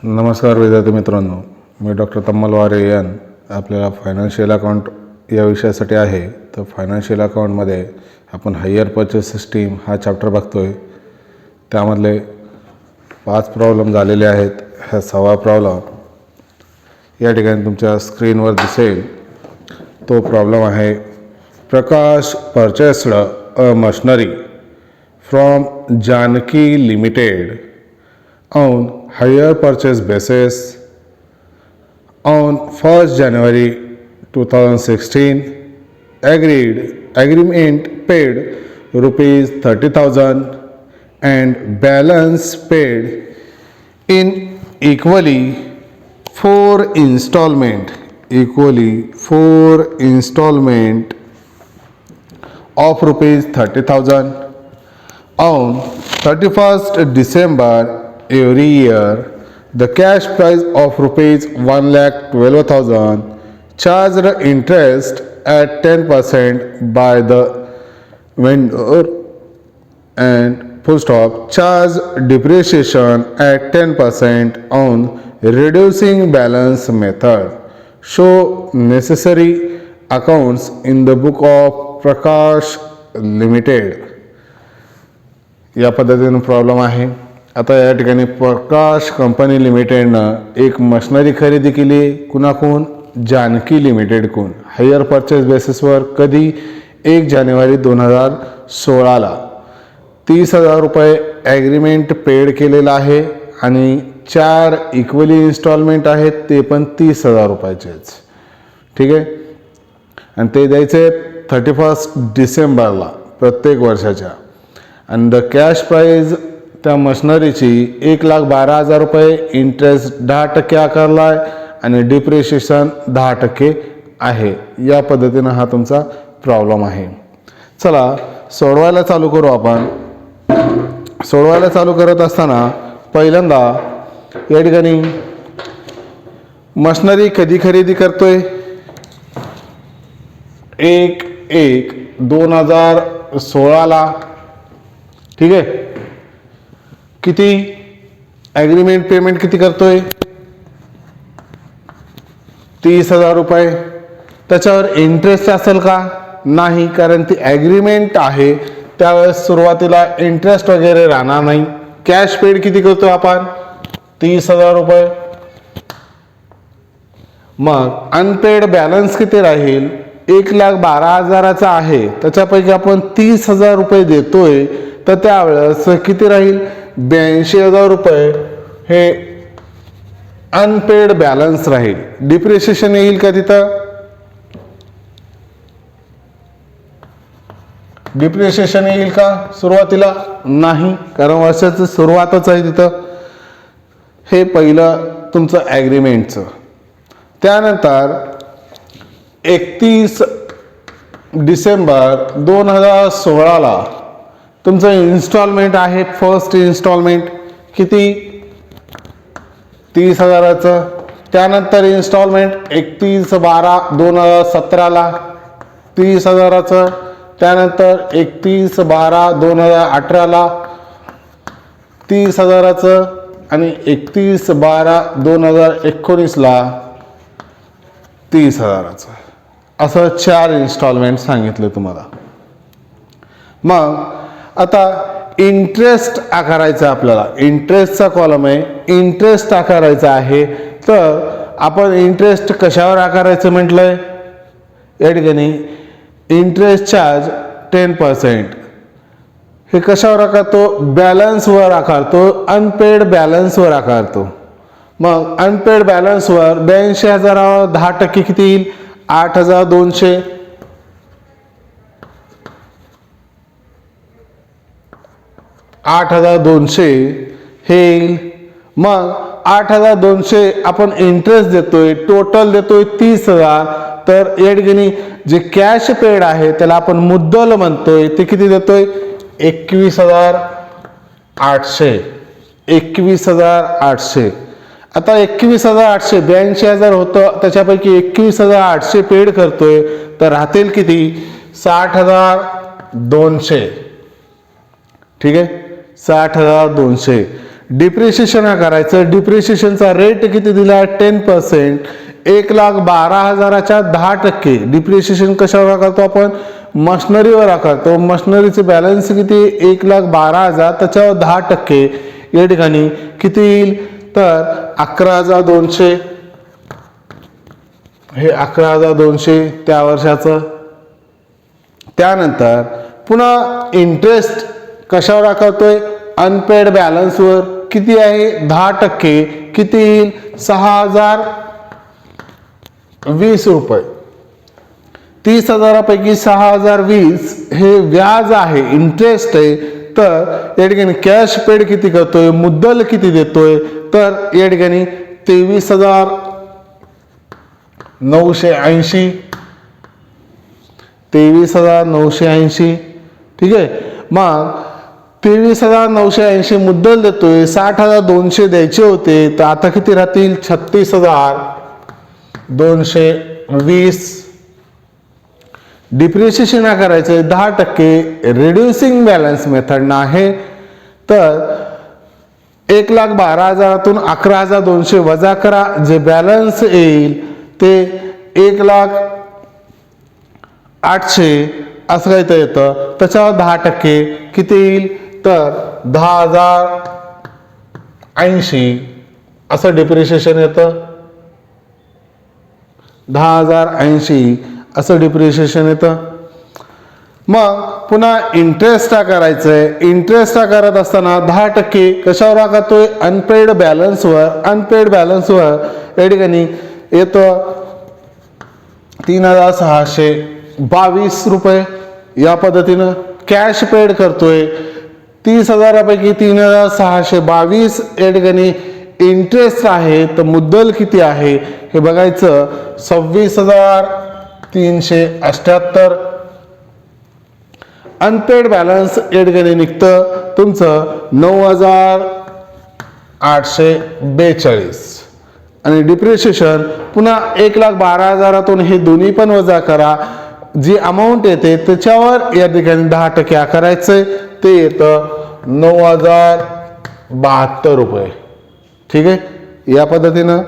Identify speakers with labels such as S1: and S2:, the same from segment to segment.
S1: नमस्कार विद्यार्थी मित्रांनो, मी डॉक्टर तम्मल वारे यान आपल्याला फायनान्शियल अकाउंट या विषयासाठी आहे. तर फायनान्शियल अकाउंटमध्ये आपण हायर परचेस सिस्टीम हा चॅप्टर बघतोय. त्यामधले 5 प्रॉब्लेम झालेले आहेत. हा 6वा प्रॉब्लेम या ठिकाणी तुमच्या स्क्रीनवर दिसेल. तो प्रॉब्लेम आहे, Prakash purchased a machinery from Janaki limited on hire purchase basis on 1st January 2016. Agreement paid rupees 30,000 and balance paid in equally 4 installment of rupees 30,000 on 31st December every year. The cash price of rupees 1,12,000 charged interest at 10% by the vendor and full stop charge depreciation at 10% on reducing balance method. Show necessary accounts in the book of Prakash Limited. या पद्धतीने problem आहे. आता या ठिकाणी प्रकाश company लिमिटेडनं एक machinery खरेदी केली. कुणाकून? जानकी लिमिटेडकडून हायर परचेस बेसिसवर. कधी? 1 जानेवारी 2016ला 30,000 रुपये ॲग्रीमेंट पेड केलेलं आहे आणि 4 इक्वली इन्स्टॉलमेंट आहेत, ते पण 30,000 रुपयाचेच. ठीक आहे. आणि ते द्यायचे 31 डिसेंबरला प्रत्येक वर्षाच्या. आणि द कॅश प्राईज त्या मशिनरीची 1,12,000 रुपये. इंटरेस्ट 10% आकारला आहे आणि डिप्रिशिएशन 10% आहे. या पद्धतीनं हा तुमचा प्रॉब्लेम आहे. चला सोडवायला चालू करू आपण. सोडवायला चालू करत असताना पहिल्यांदा या ठिकाणी मशिनरी कधी खरेदी करतोय? 1/1/2016ला. ठीक आहे. किती ॲग्रीमेंट पेमेंट किती करतोय? 30,000 रुपये. त्याच्यावर इंटरेस्ट असेल का? नाही, कारण ती ॲग्रीमेंट आहे. त्यावेळेस सुरुवातीला इंटरेस्ट वगैरे राहणार नाही. कॅश पेड किती करतोय आपण? 30,000 रुपये. मग अनपेड बॅलन्स किती राहील? 1,12,000चा आहे. त्याच्यापैकी आपण 30,000 रुपये देतोय, तर त्यावेळेस किती राहील? 82,000 रुपये हे अनपेड बॅलन्स राहील. डिप्रिशिएशन येईल का तिथं? डिप्रिशिएशन येईल का सुरुवातीला? नाही, कारण वर्षाची सुरुवातच आहे तिथं. हे पहिलं तुमचं ॲग्रीमेंटचं. त्यानंतर 31 डिसेंबर 2016ला तुमचं इन्स्टॉलमेंट आहे. फर्स्ट इन्स्टॉलमेंट किती? 30,000चं. त्यानंतर इन्स्टॉलमेंट 31/12/2017ला 30,000चं. त्यानंतर 31/12/2018ला 30,000चं आणि 31/12/2019ला 30,000चं. असं 4 इन्स्टॉलमेंट सांगितलं तुम्हाला. मग आता इंटरेस्ट आकारायचा आपल्याला. इंटरेस्टचा कॉलम आहे, इंटरेस्ट आकारायचा आहे. तर आपण इंटरेस्ट कशावर आकारायचं म्हटलंय? या ठिकाणी इंटरेस्ट चार्ज 10%. हे कशावर आकारतो? बॅलन्सवर आकारतो. अनपेड बॅलन्सवर आकारतो. मग अनपेड बॅलन्सवर 82,000 10% किती येईल? 8,200. 8,200 हे येईल. मग 8,200 आपण इंटरेस्ट देतोय, टोटल देतोय 30,000. तर या ठिकाणी जे कॅश पेड आहे त्याला आपण मुद्दल म्हणतोय, ते किती देतोय? 21,800. 21,800. आता 21,800 82,000 होतं, त्याच्यापैकी 21,800 पेड करतोय, तर राहतील किती? 60,200. ठीक आहे. 60,200 डिप्रिशिएशन करायचं. डिप्रिशिएशनचा रेट किती दिला आहे 10%. 1,12,000च्या 10%. डिप्रिशिएशन कशावर करतो आपण? मशनरीवर करतो. मशनरीचे बॅलन्स किती? 1,12,000 त्याच्यावर 10%. या ठिकाणी किती येईल तर 11,200. हे 11,200 त्या वर्षाचं. त्यानंतर पुन्हा इंटरेस्ट कशावर करतोय? अनपेड बॅलन्सवर. किती आहे? 10%. किती येईल? 6,020 रुपये. 30,000पैकी 6,020 हे व्याज आहे, इंटरेस्ट आहे. तर या ठिकाणी कॅश पेड किती करतोय? मुद्दल किती देतोय? तर या ठिकाणी 23,980. 23,980. ठीक आहे. मग 23,980 मुद्दल देतोय. 60,200 द्यायचे होते, तर आता किती राहतील? 36,220. डिप्रिशिएशन करायचं 10%. रिड्युसिंग बॅलन्स मेथडनं आहे. तर 1,12,000तून 11,200 वजा करा. जे बॅलन्स येईल ते 1,08,000 असं काही तर येतं. त्याच्यावर 10% किती येईल तर 10,080 असं डिप्रिशिएशन येतं. 10,080 असं डिप्रिशिएशन येतं. मग पुन्हा इंटरेस्ट करायचंय. इंटरेस्ट करत असताना 10% कशावर करतोय? अनपेड बॅलन्सवर. अनपेड बॅलन्सवर या ठिकाणी येतं 3,622 रुपये. या पद्धतीनं कॅश पेड करतोय. 30,000पैकी 3,622 या ठिकाणी इंटरेस्ट आहे. तर मुद्दल किती आहे हे बघायचं. 26,378. अनपेड बॅलन्स या ठिकाणी निघतं तुमचं 9,842. आणि डिप्रिशिएशन पुन्हा 1,12,000तून हे दोन्ही पण वजा करा. जी अमाऊंट येते त्याच्यावर या ठिकाणी 10% करायचंय. ते येतं 9,072 रुपये. ठीक आहे. या पद्धतीनं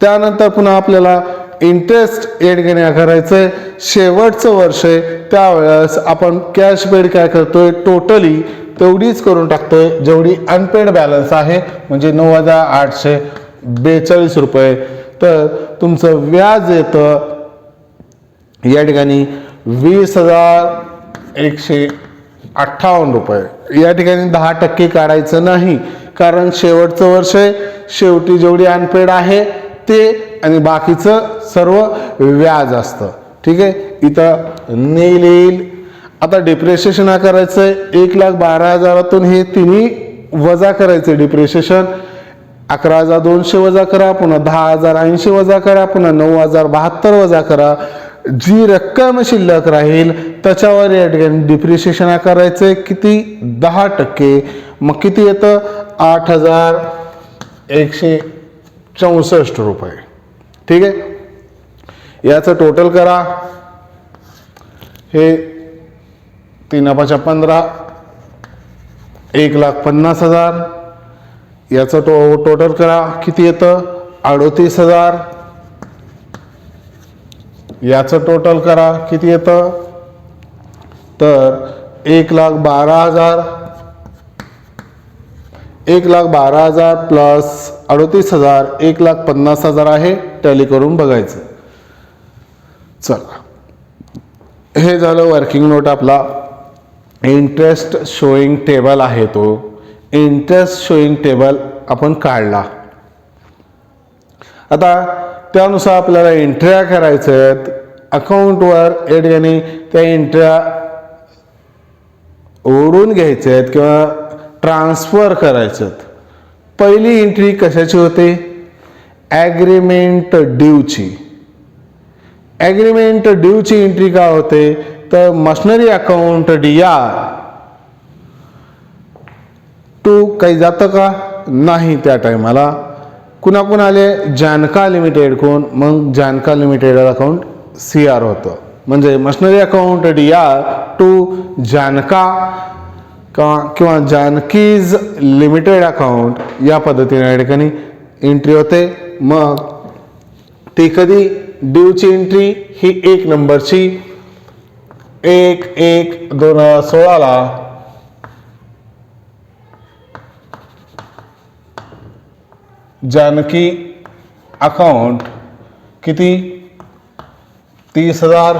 S1: त्यानंतर पुन्हा आपल्याला इंटरेस्ट या ठिकाणी करायचंय. शेवटचं वर्ष आहे त्यावेळेस आपण कॅश पेड काय करतोय? टोटली तेवढीच करून टाकतोय जेवढी अनपेड बॅलन्स आहे, म्हणजे 9,842 रुपये. तर तुमचं व्याज येतं या ठिकाणी 20,158 रुपये. या ठिकाणी 10% काढायचं नाही, कारण शेवटचं वर्ष आहे. शेवटी जेवढी अनपेड आहे ते आणि बाकीचं सर्व व्याज असतं. ठीक आहे. इथं नेल येईल. आता डिप्रिशिएशन करायचंय. 1,12,000तून हे तिन्ही वजा करायचे. डिप्रिशिएशन 11,200 वजा करा, पुन्हा 10,080 वजा करा, पुन्हा 9,072 वजा करा. जी रक्कम शिल्लक राहील त्याच्यावर या ठिकाणी डिप्रिशिएशन करायचंय. किती? 10%. मग किती येतं? 8,164 रुपये. ठीक आहे. याचं टोटल करा. हे 3,15 1,50,000. याचं टोटल करा. किती येतं? 38,000. याचं टोटल करा. किती येतं तर 1,12,000. 1,12,000 प्लस 38,000 1,50,000 आहे. टॅली करून बघायचं. चला, हे झालं वर्किंग नोट. आपला इंटरेस्ट शोईंग टेबल आहे तो. इंटरेस्ट शोईंग टेबल आपण काढला. आता त्यानुसार आपल्याला एंट्र्या करायच्या आहेत अकाउंटवर. या ठिकाणी त्या एंट्र्या ओढून घ्यायच्या आहेत किंवा ट्रान्सफर करायच्या आहेत. पहिली एंट्री कशाची होते? ॲग्रीमेंट ड्यूची. ॲग्रीमेंट ड्यूची एंट्री का होते तर मशनरी अकाउंट DR टू काही जातं का? नाही. त्या टायमाला कुणाकून आले? जानका लिमिटेड कोण? मग जानका लिमिटेड अकाउंट CR होतं. म्हणजे मशनरी अकाउंट DR टू जानका किंवा जानकीज लिमिटेड अकाउंट या पद्धतीने या ठिकाणी एंट्री होते. मग ती कधी ड्यूची एंट्री ही 1 नंबरची 1/1/2016 जानकी अकाउंट किती 30,000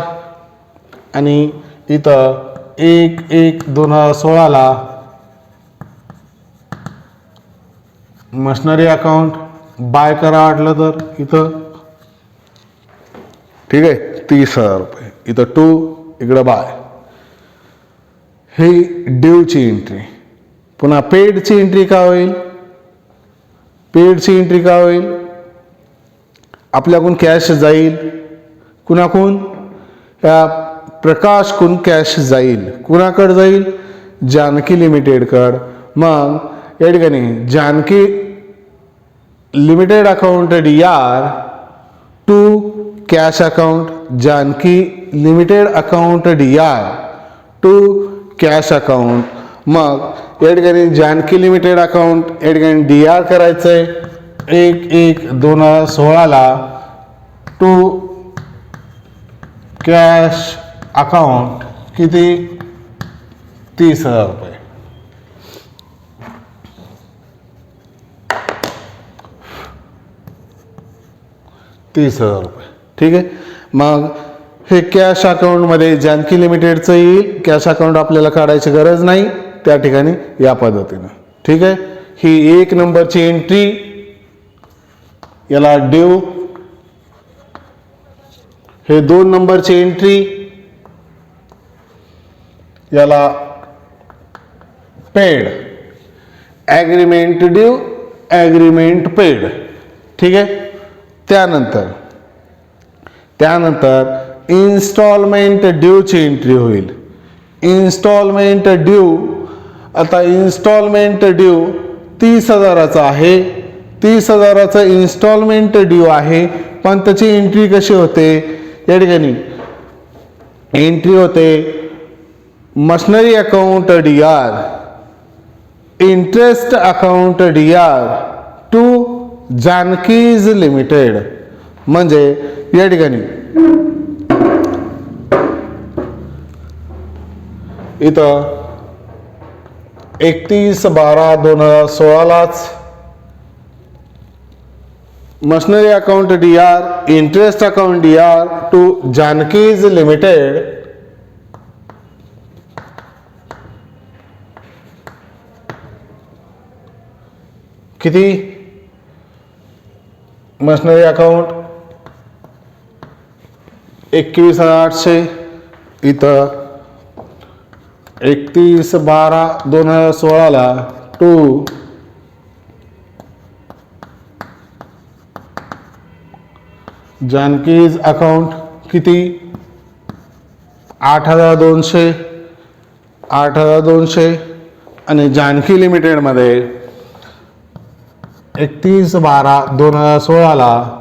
S1: आणि इथं 1/1/2016 मशनरी अकाउंट बाय करा वाटलं तर इथं ठीक आहे 30,000 रुपये इथं 2 इकडं बाय. ही ड्यूची एंट्री. पुन्हा पेडची एंट्री का होईल? पेडची एंट्री का होईल? आपल्याकडून कॅश जाईल कुणाकडून? या प्रकाशकडून कॅश जाईल. कुणाकडे जाईल? जानकी लिमिटेडकडं. मग या ठिकाणी Janaki limited account DR to cash account. Janaki limited account DR to cash account. मग या ठिकाणी जानकी लिमिटेड अकाउंट या ठिकाणी DR करायचं आहे 1/1/2016 टू कॅश अकाउंट किती 30,000 रुपये. ठीक आहे. मग हे कॅश अकाउंटमध्ये जानकी लिमिटेडचं येईल. कॅश अकाउंट आपल्याला काढायची गरज नाही त्या ठिकाणी या पद्धतीनं. ठीक आहे. ही 1 नंबरची एंट्री याला ड्यू. हे 2 नंबरची एंट्री याला paid. Agreement due agreement paid. ठीक आहे. त्यानंतर इन्स्टॉलमेंट ड्यूची एंट्री होईल. Installment due. आता इन्स्टॉलमेंट ड्यू 30,000चा आहे. 30,000चा इन्स्टॉलमेंट ड्यू आहे. पण त्याची एंट्री कशी होते? या ठिकाणी एंट्री होते machinery account DR interest account DR to Janaki's limited. म्हणजे या ठिकाणी इथं 31/12/2016 machinery account DR interest account DR to Janaki's limited किती मशनरी अकाउंट 21,800 इथं 31/12/2016 टू जानकीज अकाउंट किती 8,200 आणि जानकी लिमिटेडमध्ये 31/12/2016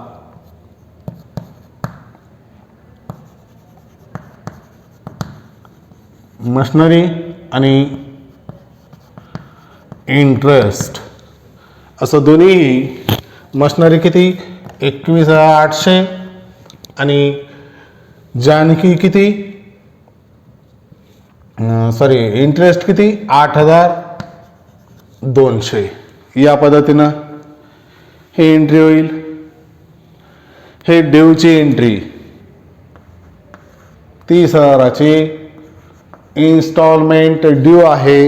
S1: मशनरी आणि इंटरेस्ट असं दोन्ही. मशनरी किती 21,800 आणि जानकी किती इंटरेस्ट किती 8,200. या पद्धतीनं हे एंट्री होईल. हे ड्यूची एंट्री 30,000ची इन्स्टॉलमेंट ड्यू आहे.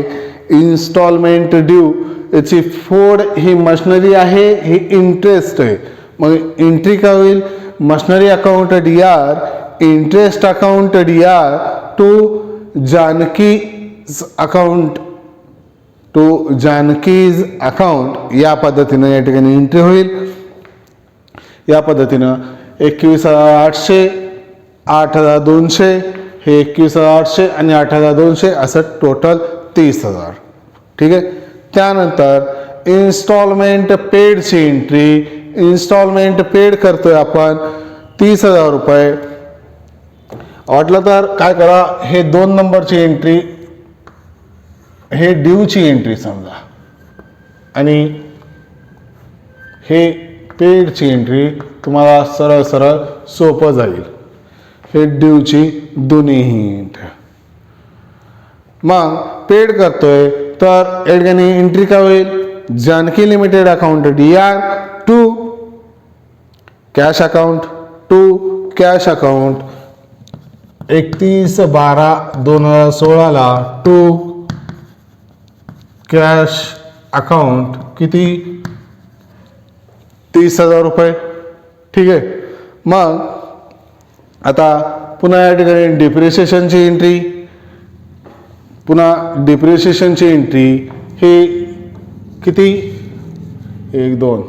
S1: इन्स्टॉलमेंट ड्यू याची फोड ही मशनरी आहे, ही इंटरेस्ट आहे. मग एंट्री काय होईल? Machinery account DR interest account DR to Janaki's account या पद्धतीनं या ठिकाणी एंट्री होईल. या पद्धतीनं 21,800 8,200 हे 21,800 आणि 8,200 असं टोटल 30,000. ठीक आहे. त्यानंतर इन्स्टॉलमेंट पेडची एंट्री. इन्स्टॉलमेंट पेड करतोय आपण 30,000 रुपये. वाटलं तर काय करा, हे 2 नंबरची एंट्री हे ड्यूची एंट्री समजा आणि हे पेडची एंट्री, तुम्हाला सरळ सरळ सोपं जाईल. हे ड्यूची दोन्हीही एंट्री. मग पेड करतोय तर या ठिकाणी एंट्री काय होईल, Janaki limited account DR to cash account, to cash account 31/12/2016 to cash account किती, 30,000 रुपये. ठीक आहे. मग आता पुन्हा या ठिकाणी डिप्रिसिएशनची एंट्री, पुन्हा डिप्रिसिएशनची एंट्री हे किती, 1 2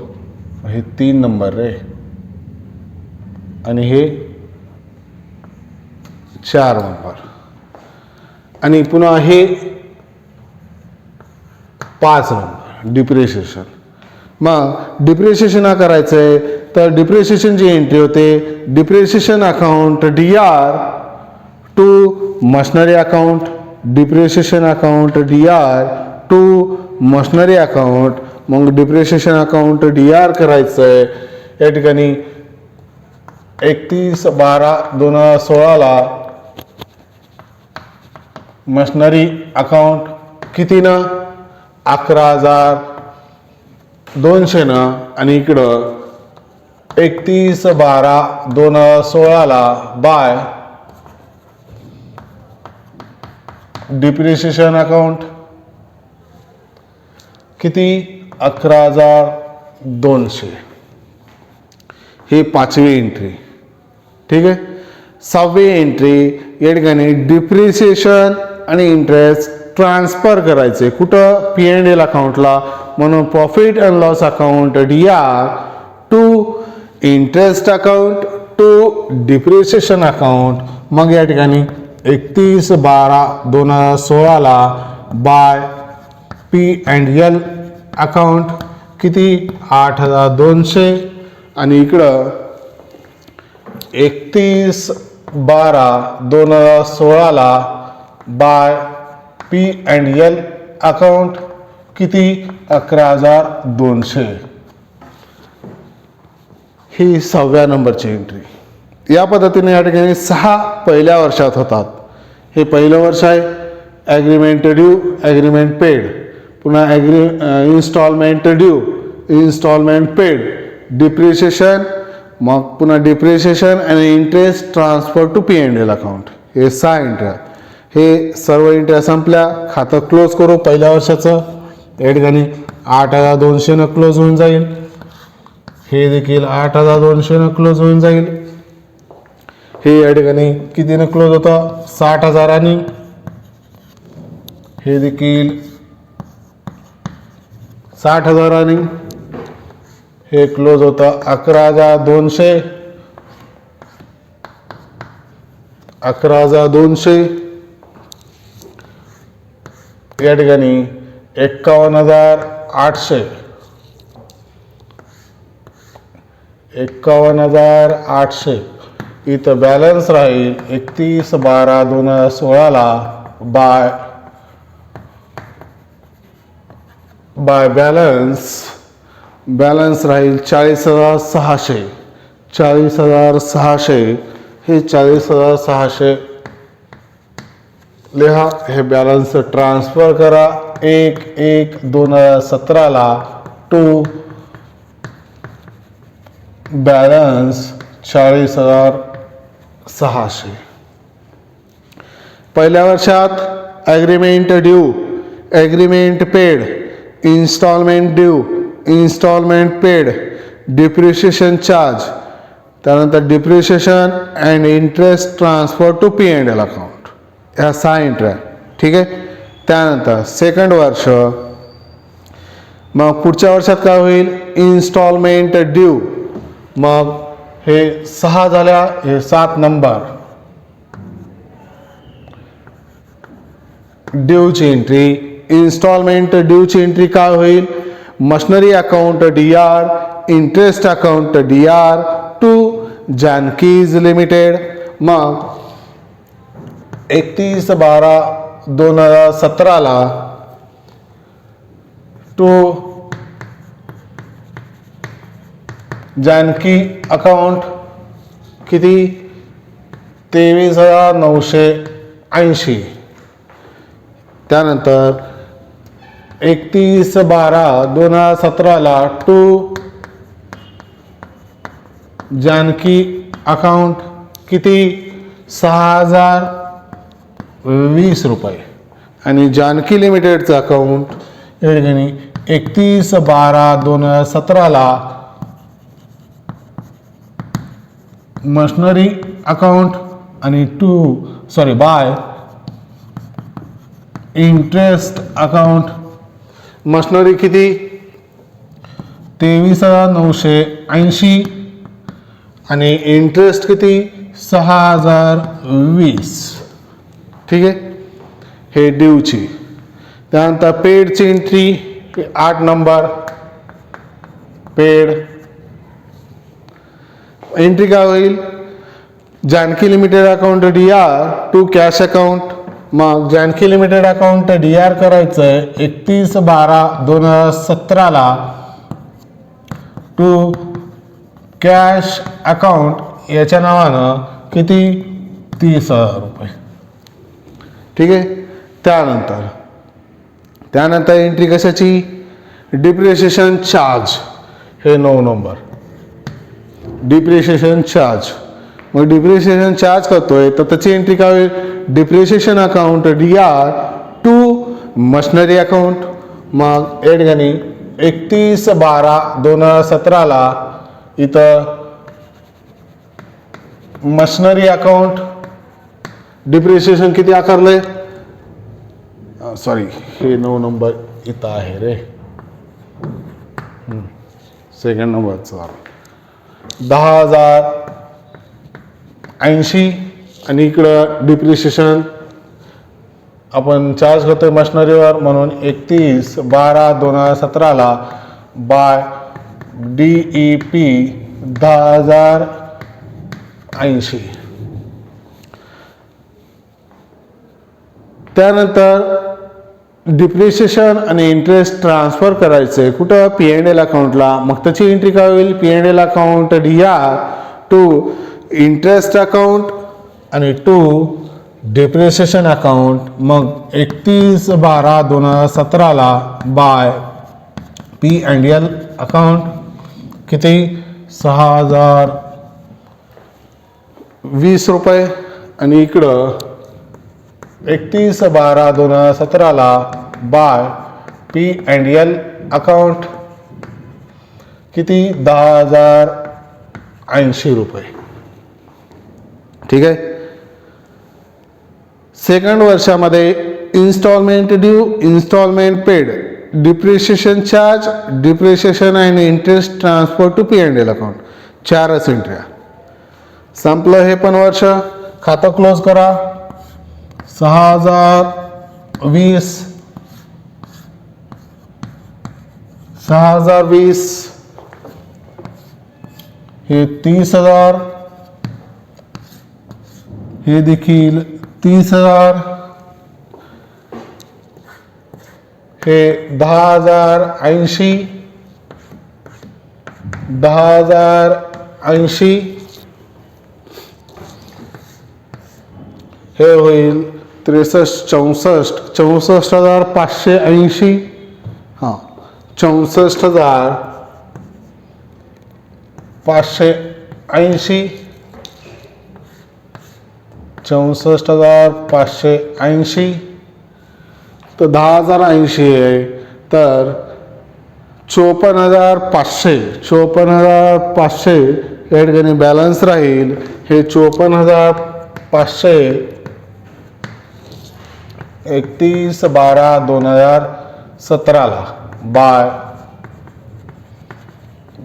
S1: हे 3 नंबर रे आणि हे 4 नंबर आणि पुन्हा हे 5 नंबर डिप्रिसिएशन. मग डिप्रिसिएशन करायचं आहे तर डिप्रिसिएशनची एंट्री होते depreciation account DR to machinery account, depreciation account DR to machinery account. मग डिप्रिसिएशन अकाउंट DR करायचं आहे या ठिकाणी 31/12/2016 मशनरी अकाउंट किती ना, 11,200 ना आणि इकडं 31/12/2016 बाय डिप्रिसिएशन अकाउंट किती, 11,200. ही 5वी एंट्री. ठीक आहे. 6वी एंट्री या ठिकाणी डिप्रिसिएशन आणि इंटरेस्ट ट्रान्सफर करायचे कुठं, P&L अकाउंटला. म्हणून profit and loss account DR to interest account to depreciation account. मग या ठिकाणी 31/12/2016 बाय P&L अकाउंट किती, 8,200 आणि इकडं 31/12/2016 बाय P&L अकाउंट किती, 11,200. ही 6व्या नंबरची एंट्री. या पद्धतीने या ठिकाणी 6 पहिल्या वर्षात होतात. हे पहिलं वर्ष आहे, ॲग्रीमेंट ड्यू, ॲग्रीमेंट पेड, पुन्हा installment due, installment paid, depreciation, मग पुन्हा डिप्रिसिएशन आणि interest transfer to P&L account. हे 6 एंट्र्या. हे सर्व एंट्र्या संपल्या. खातं क्लोज करू पहिल्या वर्षाचं. या ठिकाणी 8,200 क्लोज होऊन जाईल. हे देखील 8,200 क्लोज होऊन जाईल. हे या ठिकाणी कितीनं क्लोज होतं, 60,000. हे देखील 60,000. हे क्लोज होतं 11,200. 11,200 या ठिकाणी 51,800. 51,800 इथं बॅलन्स राहील 31/12/2016 बाय बॅलन्स राहील 40,600. 40,600 हे 40,600 लिहा. हे बॅलन्स ट्रान्सफर करा 1/1/2017 टू बॅलन्स 40,600. पहिल्या वर्षात agreement due, agreement paid, installment due, installment paid, depreciation charge, त्यानंतर depreciation and interest transfer to P&L account. ह्या 6 एंट्र्या. ठीक आहे. त्यानंतर सेकंड वर्ष. मग पुढच्या वर्षात काय होईल, इन्स्टॉलमेंट ड्यू. मग हे 6 झाल्या, हे 7 नंबर ड्यूची एंट्री. इन्स्टॉलमेंट ड्यूची एंट्री काय होईल, machinery account DR, interest account DR to Janaki's limited. मग 31/12/2017 टू जानकी अकाउंट किती 23,980. त्यानंतर 31/12/2017ला टू जानकी अकाउंट किती 6,020 रुपये. आणि जानकी लिमिटेडचं अकाउंट या ठिकाणी 31/12/2017ला मशनरी अकाउंट आणि बाय इंटरेस्ट अकाउंट मशनरी किती 23,980 आणि इंटरेस्ट किती 6,020. ठीक आहे, हे ड्यूची. त्यानंतर पेडची एंट्री 8 नंबर. पेड एंट्री काय होईल Janaki limited account DR to cash account. मग जानकी लिमिटेड अकाउंट DR करायचं आहे 31/12/2017ला टू कॅश अकाउंट याच्या नावानं किती 30,000 रुपये. ठीक आहे. त्यानंतर एंट्री कशाची डिप्रिशिएशन चार्ज हे 9 नंबर. Depreciation charge. मग डिप्रिशिएशन चार्ज करतोय तर त्याची एंट्री काय होईल depreciation account DR to machinery account. मग या ठिकाणी 31/12/2017ला इथं मशनरी अकाउंट डिप्रिशिएशन किती आकारलंय सॉरी हे 9 नंबर इथं आहे रे. सेकंड नंबरचा 10,080 आणि इकडं डिप्रिशिएशन आपण चार्ज करतोय मशनरीवर म्हणून 31/12/2017ला बाय DEP 10,080. त्यानंतर डिप्रिशिएशन आणि इंटरेस्ट ट्रान्सफर करायचे कुठं P&L अकाउंटला. मग त्याची एंट्री काय होईल P&L account DR to interest account आणि टू डिप्रिशिएशन अकाउंट. मग 31/12/2017ला बाय P&L अकाउंट किती 6,020 रुपये. आणि इकडं 31/12/2017ला बाय P&L अकाउंट किती 10,080 रुपये. ठीक आहे. सेकंड वर्षामध्ये installment due installment paid depreciation charge depreciation and interest transfer to P&L account 4च एंट्र्या. संपलं हे पण वर्ष. खातं क्लोज करा. 6,020 हे 30,000 हे देखील 30,000 हे 10,080 हे होईल 64,580. हां 64,580 64,580 तर 10,080 आहे तर 54,500 या ठिकाणी बॅलन्स राहील. हे 54,500 31/12/2017ला बाय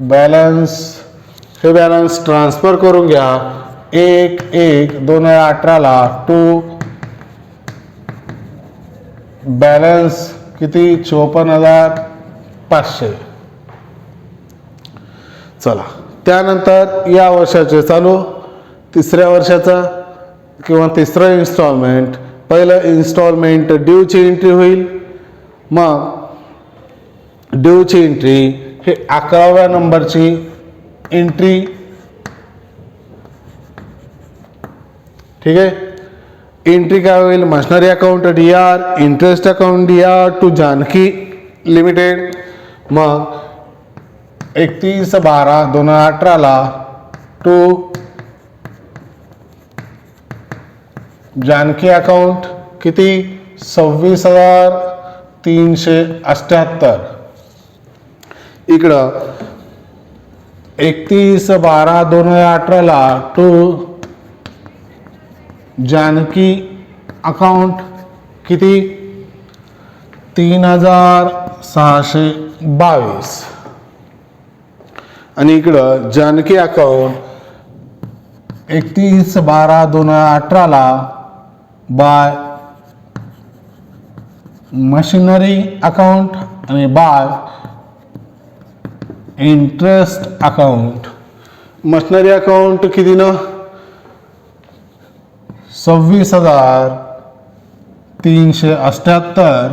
S1: बॅलन्स हे बॅलन्स ट्रान्सफर करून घ्या 1/1/2018ला टू बॅलन्स किती 54,500. चला त्यानंतर या वर्षाचे चालू तिसऱ्या वर्षाचा किंवा तिसरं इन्स्टॉलमेंट. पहिलं इन्स्टॉलमेंट ड्यूची एंट्री होईल. मग ड्यूची एंट्री हे 11व्या नंबरची एंट्री, ठीक आहे। एंट्री काय होईल, machinery account DR, interest account DR to Janaki limited. मग 31/12/2018 टू जानकी अकाउंट किती, 26,378। इकडं 31/12/2018 टू जानकी अकाउंट किती, 3,622। आणि इकडं Janaki account 31/12/2018 by machinery account आणि by interest account. Machinery account किती ना, 26,378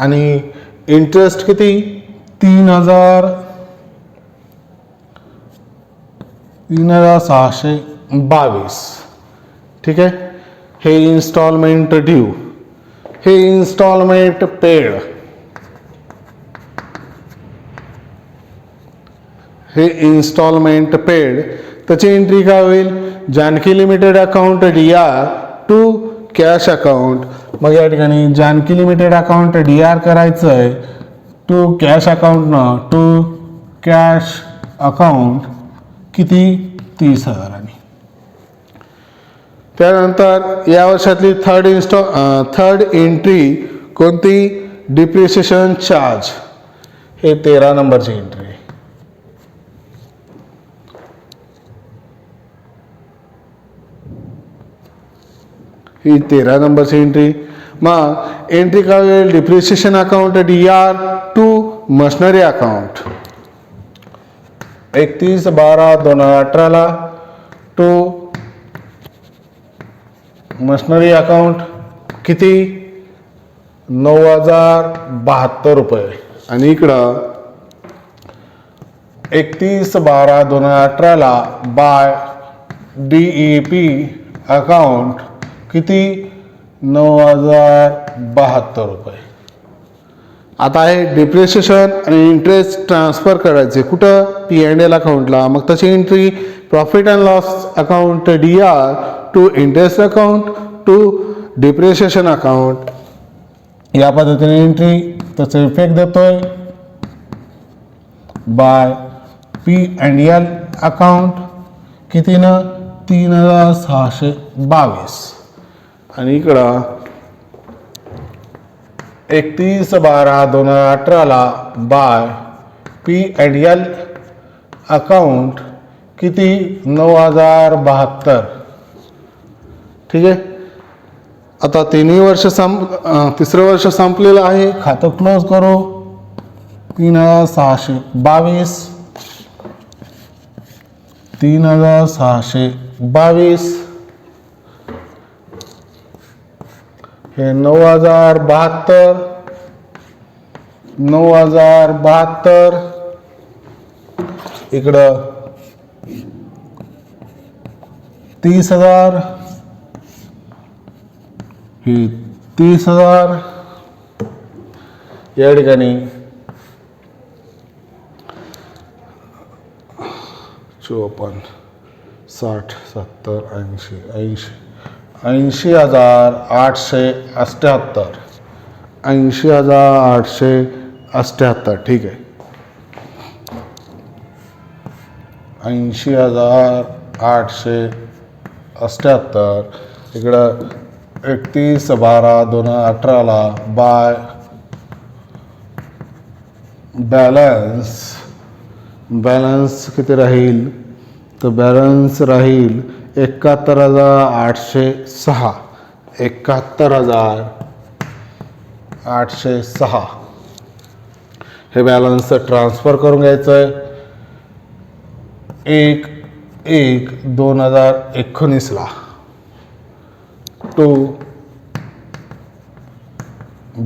S1: आणि इंटरेस्ट किती, 3,622। ठीक आहे। हे इन्स्टॉलमेंट ड्यू, हे इन्स्टॉलमेंट पेड, हे इन्स्टॉलमेंट पेड। त्याची एंट्री काय होईल, Janaki limited account DR to cash account. मग या ठिकाणी जानकी लिमिटेड अकाउंट DR करायचं आहे टू कॅश अकाउंट न टू कॅश अकाउंट किती, 30,000। त्यानंतर या वर्षातली थर्ड एंट्री कोणती, डिप्रिसिएशन चार्ज, हे 13 नंबरची एंट्री। ही 13 नंबरची एंट्री। मग एंट्री काय होईल, depreciation account DR to machinery account 31/12/2018 to machinery account किती, 9,072 रुपये। आणि इकडं 31/12/2018 बाय DEP अकाउंट किती, 9,072 रुपये। आता आहे डिप्रिसिएशन आणि इंटरेस्ट ट्रान्सफर करायचे कुठं, P&L अकाउंटला। मग त्याची entry profit and loss account DR to interest account to depreciation account. या पद्धतीने एंट्री त्याचा इफेक्ट देतोय बाय P&L अकाउंट किती ना, 3,622। आणि इकडं 31/12/2018 बाय P&L अकाउंट किती, 9,072। ठीक आहे। आता तिसरं वर्ष संपलेलं आहे, खातं क्लोज करू। 3,622, 3,622 हे 9,072 इकडं 30,000, हे 30,000। या ठिकाणी 54, 60, 70, 80, 80,878, 80,878। ठीक आहे, 80,878 इकडं 31/12/2018 बाय बॅलन्स किती राहील, तर बॅलन्स राहील 71,806, 71,806। हे बॅलन्स ट्रान्सफर करून घ्यायचं आहे 1/1/2019 टू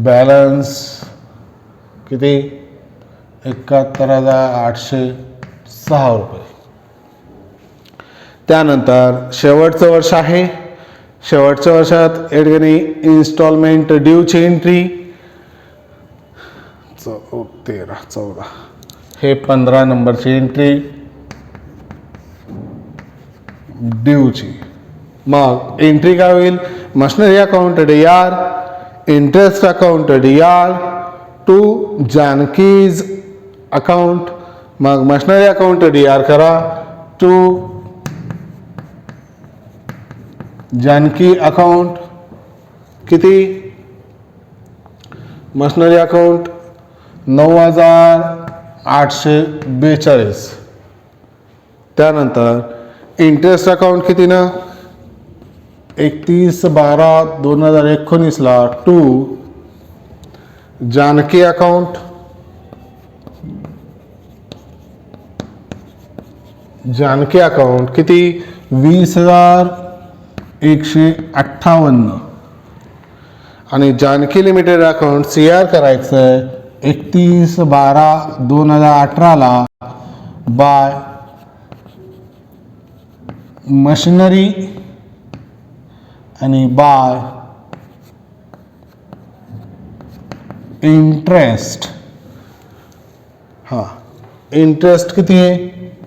S1: बॅलन्स किती, 71,806 रुपये. त्यानंतर शेवटचं वर्ष आहे. शेवटच्या वर्षात या ठिकाणी इन्स्टॉलमेंट ड्यूची एंट्री 13, 14 हे 15 नंबरची एंट्री ड्यूची. मग एंट्री काय होईल? Machinery account DR, interest account DR, to Janaki's account. मग मशिनरी अकाउंट DR करा, टू जानकी अकाउंट किती? Machinery account 9,842. त्यानंतर इंटरेस्ट अकाउंट किती ना? 31/12/2019 टू जानकी अकाउंट किती? 20,158. आणि जानकी लिमिटेड अकाउंट CR करायचं आहे 31/12/2018 बाय मशिनरी आणि बाय इंटरेस्ट. इंटरेस्ट किती आहे?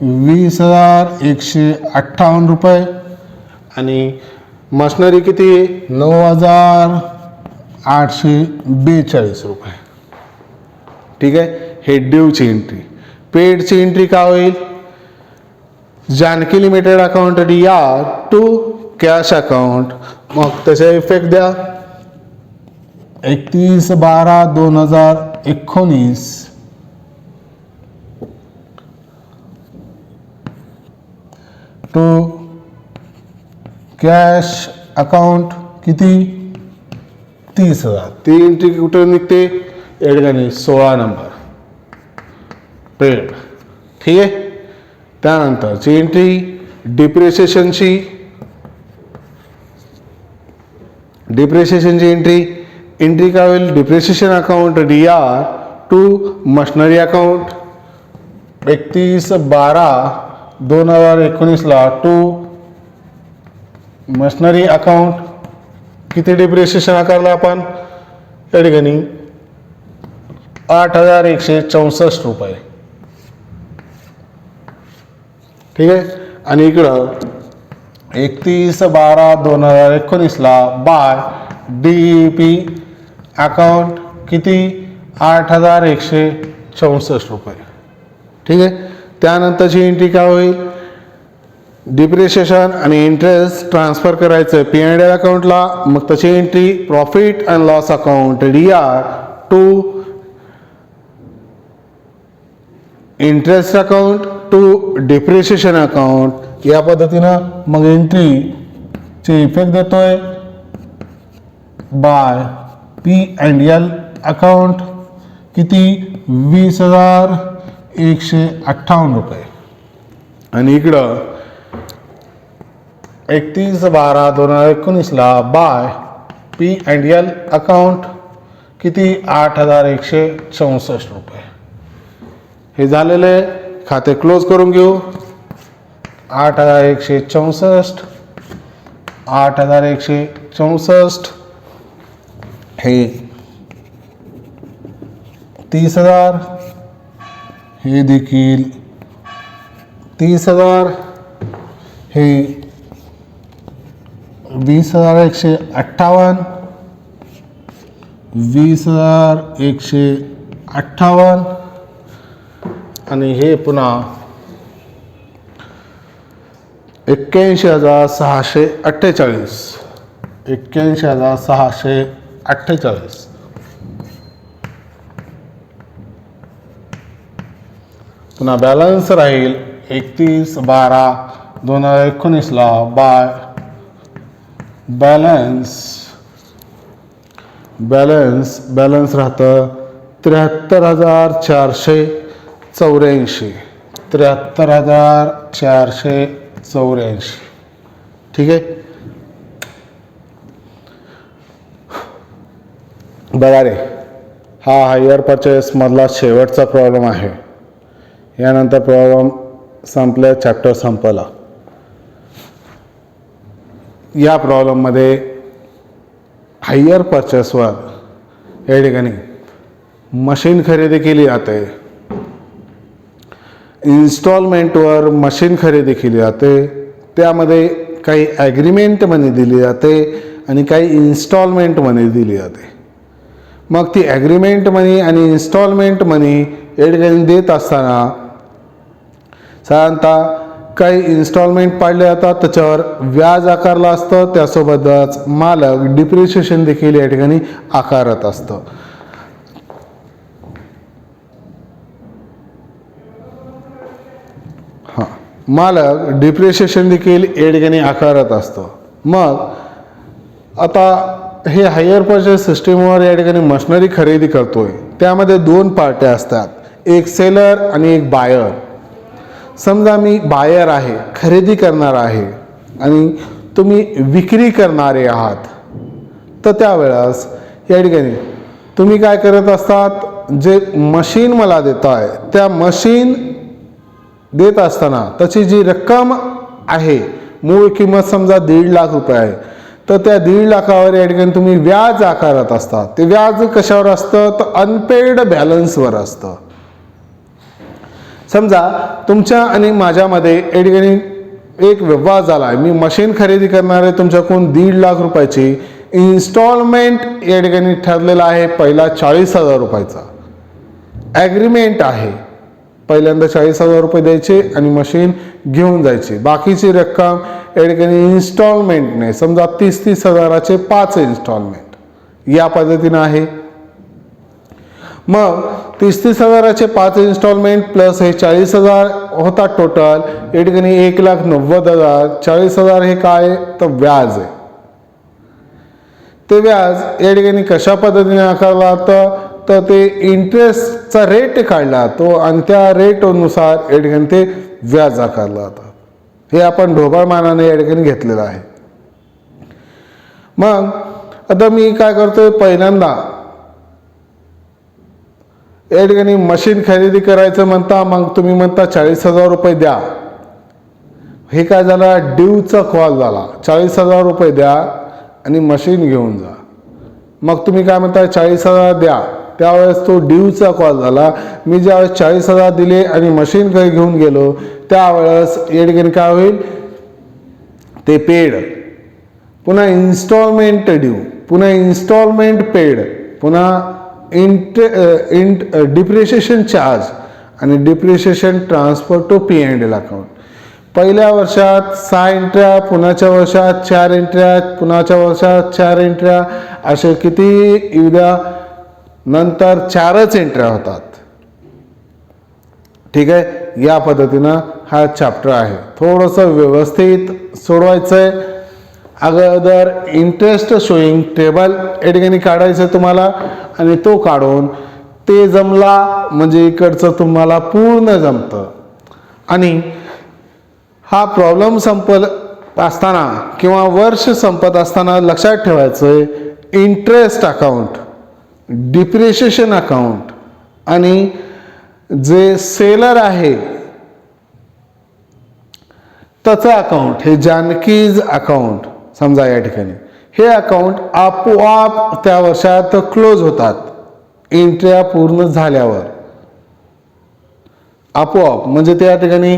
S1: 20,158 रुपये. आणि मशिनरी किती आहे? 9,842 रुपये. ठीक आहे. हे ड्यूची एंट्री. पेडची एंट्री काय होईल? Janaki limited account DR to cash account. मग त्याचा इफेक्ट द्या. 31/12/2019 टू कॅश अकाउंट किती? 30,000. ती एंट्री कुठे निघते? या ठिकाणी 16 नंबर पेड. ठीक आहे. त्यानंतरची एंट्री डिप्रिसिएशनची एंट्री काय होईल? Depreciation account DR to machinery account 31/12/2019 to machinery account किती डिप्रिसिएशन आकारलं आपण? या ठिकाणी 8,164 रुपये. ठीक आहे. आणि इकडं 31/12/2019 बाय DEP अकाउंट किती? 8,164 रुपये. ठीक आहे. त्यानंतरची एंट्री काय होईल? डिप्रिसिएशन आणि इंटरेस्ट ट्रान्सफर करायचं P&L अकाउंटला. मग त्याची entry profit and loss account DR to interest account to depreciation account. या पद्धतीनं मग एंट्रीचे इफेक्ट देतोय बाय P&L अकाउंट किती? 20,158 रुपये. आणि इकडं 31/12/2019 बाय P&L अकाउंट किती? 8,164 रुपये. हे झालेले खाते क्लोज करून घेऊ. 8,164 8,164 हे 30,000 हे देखील 30,000 हे 20,158 20,158 आणि हे पुन्हा 81,648 81,648. पुन्हा बॅलन्स राहील 31/12/2019 बाय बॅलन्स राहतं 73,484 73,484. ठीक आहे. बघा रे, हा हायर परचेसमधला शेवटचा प्रॉब्लेम आहे. यानंतर प्रॉब्लेम संपले, चॅप्टर संपला. या प्रॉब्लेममध्ये हायर परचेसवर या ठिकाणी मशीन खरेदी केली जाते, इन्स्टॉलमेंटवर मशीन खरेदी केली जाते, त्यामध्ये काही ॲग्रीमेंट मनी दिली जाते आणि काही इन्स्टॉलमेंट मनी दिली जाते. मग ती ॲग्रीमेंट मनी आणि इन्स्टॉलमेंट मनी या ठिकाणी देत असताना साधारणतः काही इन्स्टॉलमेंट पाडले जातात, त्याच्यावर व्याज आकारलं असतं, त्यासोबतच मालक डिप्रिशिएशन देखील या ठिकाणी आकारत असतं. मालक डिप्रिशिएशन देखील या ठिकाणी आकारत असतं. मग आता हे हायर परचेस सिस्टीमवर या ठिकाणी मशिनरी खरेदी करतोय, त्यामध्ये दोन पार्ट्या असतात, एक सेलर आणि एक बायर. समजा मी बायर आहे, खरेदी करणार आहे आणि तुम्ही विक्री करणारे आहात, तर त्यावेळेस या ठिकाणी तुम्ही काय करत असतात, जे मशीन मला देताय त्या मशीन देत असताना त्याची जी रक्कम आहे, मूळ किंमत समजा 1.5 लाख रुपये आहे, तर त्या 1.5 लाखावर या ठिकाणी तुम्ही व्याज आकारत असतात. ते व्याज कशावर असतं, तर अनपेड बॅलन्सवर असतं. समजा तुमच्या आणि माझ्यामध्ये या ठिकाणी एक व्यवहार झाला आहे, मी मशीन खरेदी करणार आहे तुमच्याकडून 1.5 लाख रुपयाची, इन्स्टॉलमेंट या ठिकाणी ठरलेला आहे पहिला 40,000 रुपयाचा, ॲग्रीमेंट आहे पहिल्यांदा 40,000 रुपये द्यायचे आणि मशीन घेऊन जायची, बाकीची रक्कम या ठिकाणी इन्स्टॉलमेंटने समजा 30 हजाराचे 5 इन्स्टॉलमेंट या पद्धतीनं आहे. मग 30 हजाराचे 5 इन्स्टॉलमेंट प्लस हे 40,000 होता टोटल, या ठिकाणी 1,90,000. 40,000 हे काय, तर व्याज आहे. ते व्याज या ठिकाणी कशा पद्धतीने आकारला जातं, तर ते इंटरेस्टचा रेट काढला तो आणि त्या रेटनुसार या ठिकाणी ते व्याज आकारलं जातं. हे आपण ढोबळमानाने या ठिकाणी घेतलेलं आहे. मग आता मी काय करतोय, पहिल्यांदा या ठिकाणी मशीन खरेदी करायचं म्हणता, मग तुम्ही म्हणता 40,000 रुपये द्या. हे काय झालं, ड्यूचा कॉल झाला, 40,000 रुपये द्या आणि मशीन घेऊन जा. मग तुम्ही काय म्हणता, 40,000 द्या, त्यावेळेस तो ड्यूचा कॉल झाला. मी ज्यावेळेस 40,000 दिले आणि मशीन काही घेऊन गेलो, त्यावेळेस या ठिकाणी काय होईल, ते पेड, पुन्हा इन्स्टॉलमेंट ड्यू, पुन्हा इन्स्टॉलमेंट पेड, पुन्हा डिप्रिशिएशन चार्ज आणि depreciation transfer to P&L account. पहिल्या वर्षात 6 एंट्र्या, पुण्याच्या वर्षात 4 एंट्र्या, पुण्याच्या वर्षात 4 एंट्र्या, असे किती येऊ द्या, नंतर 4च एंट्र्या होतात. ठीक आहे, या पद्धतीनं हा चॅप्टर आहे. थोडंसं व्यवस्थित सोडवायचं आहे. अगोदर इंटरेस्ट शोईंग टेबल या ठिकाणी काढायचं तुम्हाला आणि तो काढून ते जमला म्हणजे इकडचं तुम्हाला पूर्ण जमतं. आणि हा प्रॉब्लेम संपत असताना किंवा वर्ष संपत असताना लक्षात ठेवायचं आहे, इंटरेस्ट अकाउंट, डिप्रिशिएशन अकाउंट आणि जे सेलर आहे त्याचं अकाउंट, हे जानकीज अकाउंट समजा या ठिकाणी, हे अकाउंट आपोआप त्या वर्षात क्लोज होतात. एंट्र्या पूर्ण झाल्यावर आपोआप, म्हणजे त्या ठिकाणी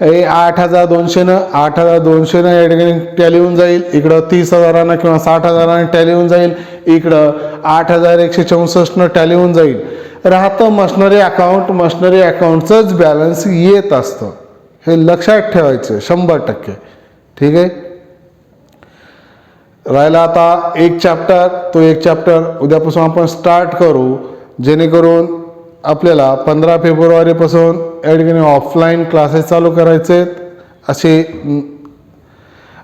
S1: 8,200 या ठिकाणी टॅली होऊन जाईल, इकडं 30,000 किंवा 60,000 टॅली होऊन जाईल, इकडं 8,164 टॅली होऊन जाईल. राहतं मशिनरी अकाउंट, मशिनरी अकाउंटचंच बॅलन्स येत असतं. हे लक्षात ठेवायचं 100%. ठीक आहे, राहिला आता एक चॅप्टर, तो एक चॅप्टर उद्यापासून आपण स्टार्ट करू, जेणेकरून आपल्याला 15 फेब्रुवारीपासून या ठिकाणी ऑफलाईन क्लासेस चालू करायचे. असे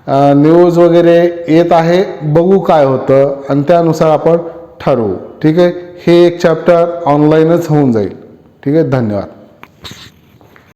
S1: न्यूज वगैरे येत आहे, बघू काय होतं आणि त्यानुसार आपण ठरवू. ठीक आहे, हे एक चॅप्टर ऑनलाईनच होऊन जाईल. ठीक आहे, धन्यवाद.